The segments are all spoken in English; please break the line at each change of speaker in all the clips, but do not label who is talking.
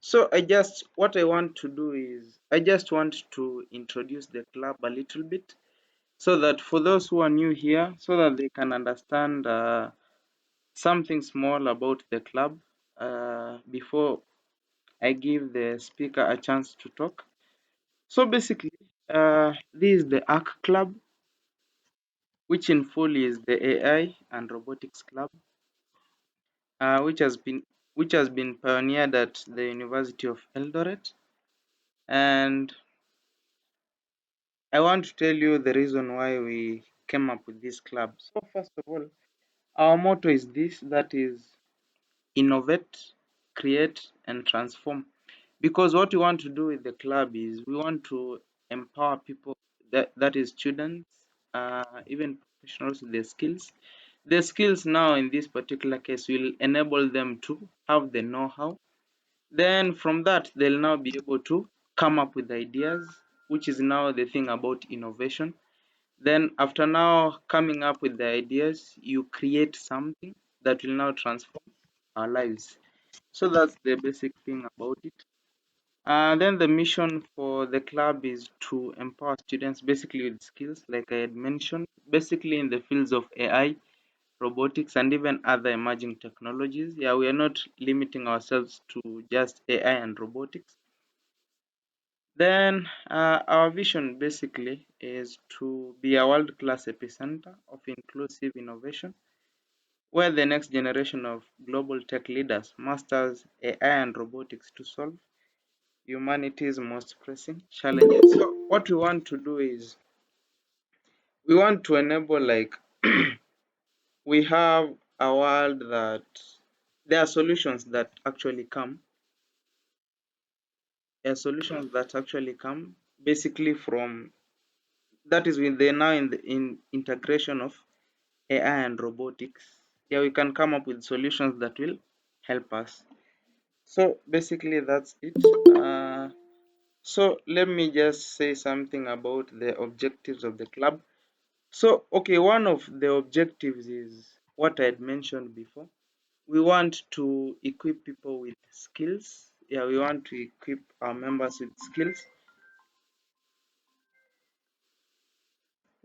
So what I want to do is I just want to introduce the club a little bit so that for those who are new here, so that they can understand something small about the club before I give the speaker a chance to talk. So basically, this is the ARC Club, which in full is the AI and Robotics Club, uh, which has been which has been pioneered at the University of Eldoret. And I want to tell you the reason why we came up with this club. So first of all, our motto is this, that is innovate, create, and transform. Because what we want to do with the club is we want to empower people, that is students, even professionals with the skills. The skills now in this particular case will enable them to have the know-how. Then from that, they'll now be able to come up with ideas, which is now the thing about innovation. Then after now coming up with the ideas, you create something that will now transform our lives. So that's the basic thing about it. Then the mission for the club is to empower students basically with skills, like I had mentioned, basically in the fields of AI, robotics, and even other emerging technologies. Yeah, we are not limiting ourselves to just AI and robotics. Then our vision basically is to be a world-class epicenter of inclusive innovation, where the next generation of global tech leaders masters AI and robotics to solve humanity's most pressing challenges. So what we want to do is we want to enable, like, we have a world that there are solutions that actually come. There are solutions that actually come basically from, that is with the now in the in integration of AI and robotics. Yeah, we can come up with solutions that will help us. So basically that's it. So let me just say something about the objectives of the club. So, okay, one of the objectives is what I had mentioned before. We want to equip people with skills. Yeah, we want to equip our members with skills.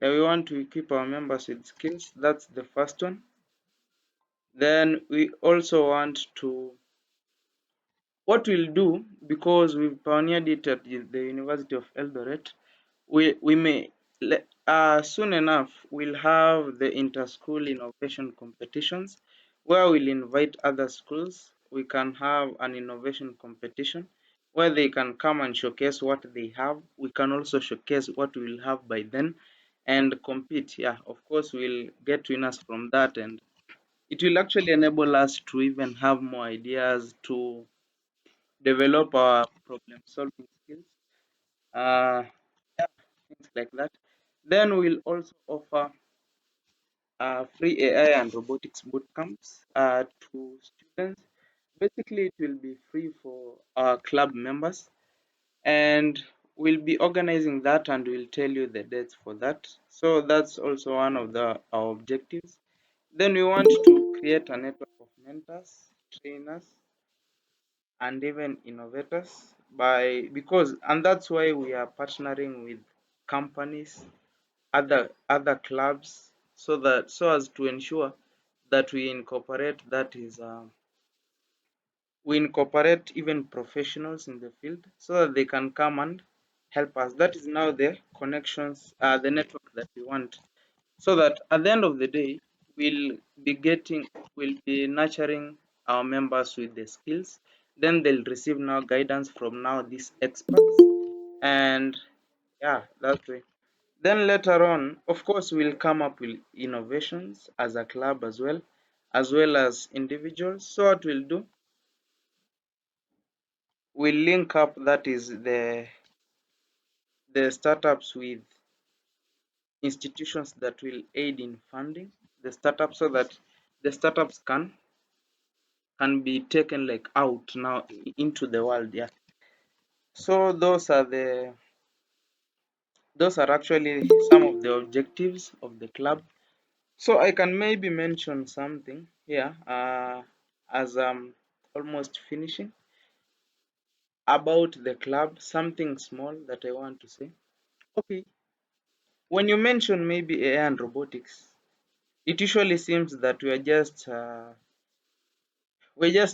Yeah, we want to equip our members with skills. That's the first one. Then we also want to, what we'll do, because we've pioneered it at the University of Eldoret, we may soon enough we'll have the inter-school innovation competitions where we'll invite other schools. We can have an innovation competition where they can come and showcase what they have. We can also showcase what we'll have by then and compete. Yeah, of course we'll get winners from that, and it will actually enable us to even have more ideas to develop our problem solving skills. Yeah, things like that. Then we'll also offer free AI and robotics bootcamps to students. Basically, it will be free for our club members, and we'll be organizing that, and we'll tell you the dates for that. So that's also one of our objectives. Then we want to create a network of mentors, trainers, and even innovators, because and that's why we are partnering with companies, other clubs, so as to ensure that we incorporate even professionals in the field so that they can come and help us. That is now the connections, the network that we want, so that at the end of the day we'll we'll be nurturing our members with the skills. Then they'll receive now guidance from now these experts, and yeah, that's way. Then later on, of course, we'll come up with innovations as a club as well as individuals. So what we'll do, we'll link up, that is the startups, with institutions that will aid in funding the startups, so that the startups can be taken like out now into the world. Yeah. So those are actually some of the objectives of the club. So I can maybe mention something here as I'm almost finishing. about the club, something small that I want to say. Okay, when you mention maybe AI and robotics, it usually seems that we're just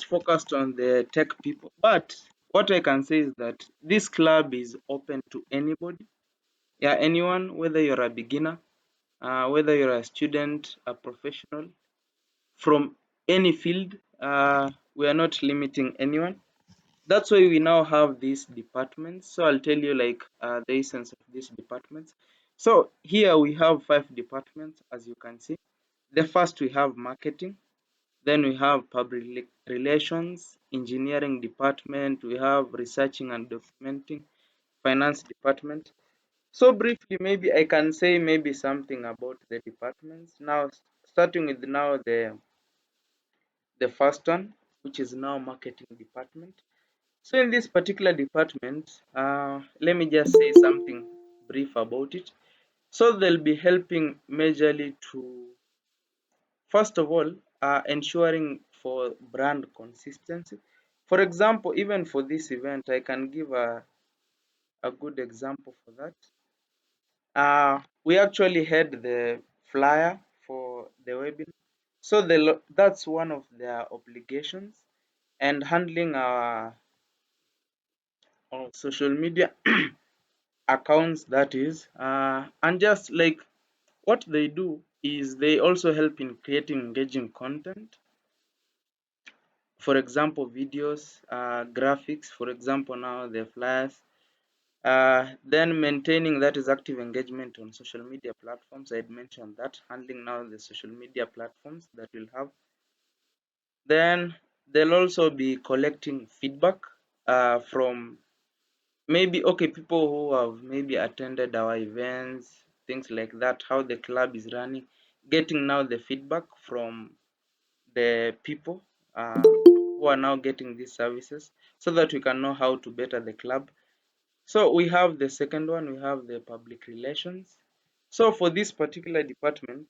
focused on the tech people. But what I can say is that this club is open to anybody. Yeah, anyone, whether you're a beginner, whether you're a student, a professional, from any field. We are not limiting anyone. That's why we now have these departments. So I'll tell you like the essence of these departments. So here we have 5 departments, as you can see. The first we have marketing, then we have public relations, engineering department, we have researching and documenting, finance department. So briefly, maybe I can say maybe something about the departments. Now, starting with now the first one, which is now marketing department. So in this particular department, let me just say something brief about it. So they'll be helping majorly to, first of all, ensuring for brand consistency. For example, even for this event, I can give a good example for that. We actually had the flyer for the webinar. So that's one of their obligations, and handling our social media accounts, that is, and just like what they do is they also help in creating engaging content. For example, videos, graphics, for example, now the flyers, then maintaining that is active engagement on social media platforms. I had mentioned that, handling now the social media platforms that will have. Then they'll also be collecting feedback from maybe, okay, people who have maybe attended our events, things like that, how the club is running, getting now the feedback from the people who are now getting these services so that we can know how to better the club. So we have the second one, we have the public relations. So for this particular department,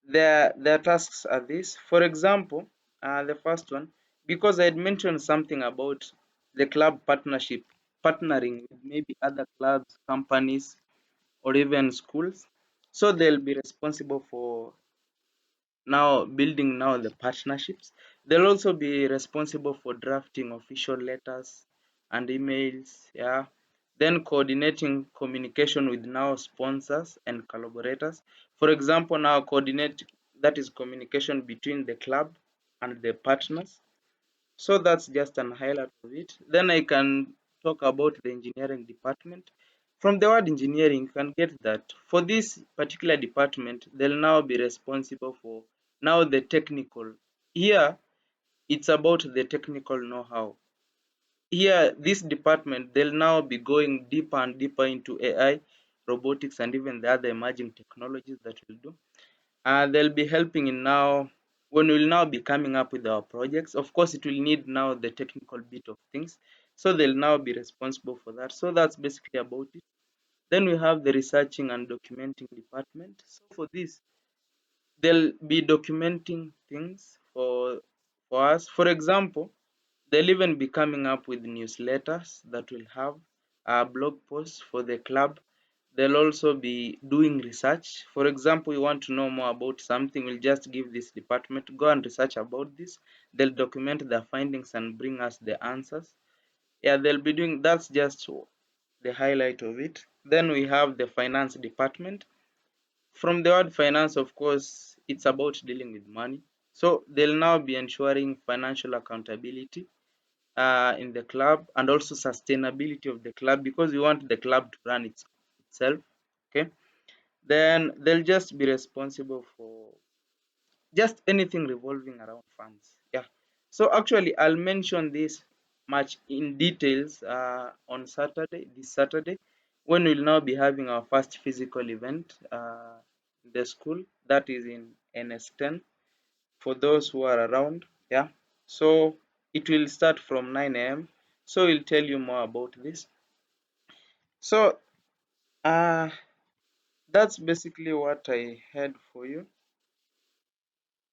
their tasks are this. For example, the first one, because I had mentioned something about the club partnership, partnering with maybe other clubs, companies, or even schools. So they'll be responsible for now building now the partnerships. They'll also be responsible for drafting official letters and emails, yeah. Then coordinating communication with now sponsors and collaborators. For example, now coordinate, that is communication between the club and the partners. So that's just an highlight of it. Then I can talk about the engineering department. From the word engineering, you can get that for this particular department, they'll now be responsible for now the technical. Here, it's about the technical know-how. Here, this department, they'll now be going deeper and deeper into AI, robotics, and even the other emerging technologies that will do. They'll be helping in now when we'll now be coming up with our projects. Of course, it will need now the technical bit of things. So they'll now be responsible for that. So that's basically about it. Then we have the researching and documenting department. So for this, they'll be documenting things for us. For example, they'll even be coming up with newsletters that will have blog posts for the club. They'll also be doing research. For example, you want to know more about something, we'll just give this department, go and research about this. They'll document their findings and bring us the answers. Yeah, they'll be doing, that's just the highlight of it. Then we have the finance department. From the word finance, of course, it's about dealing with money. So they'll now be ensuring financial accountability in the club and also sustainability of the club because we want the club to run itself. Okay. Then they'll just be responsible for just anything revolving around funds. Yeah. So actually, I'll mention this much in details on Saturday, this Saturday, when we'll now be having our first physical event in the school. That is in NS10 for those who are around. Yeah. So it will start from 9 a.m. So we'll tell you more about this. So uh, that's basically what I had for you.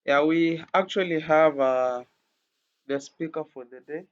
Yeah, we actually have the speaker for the day.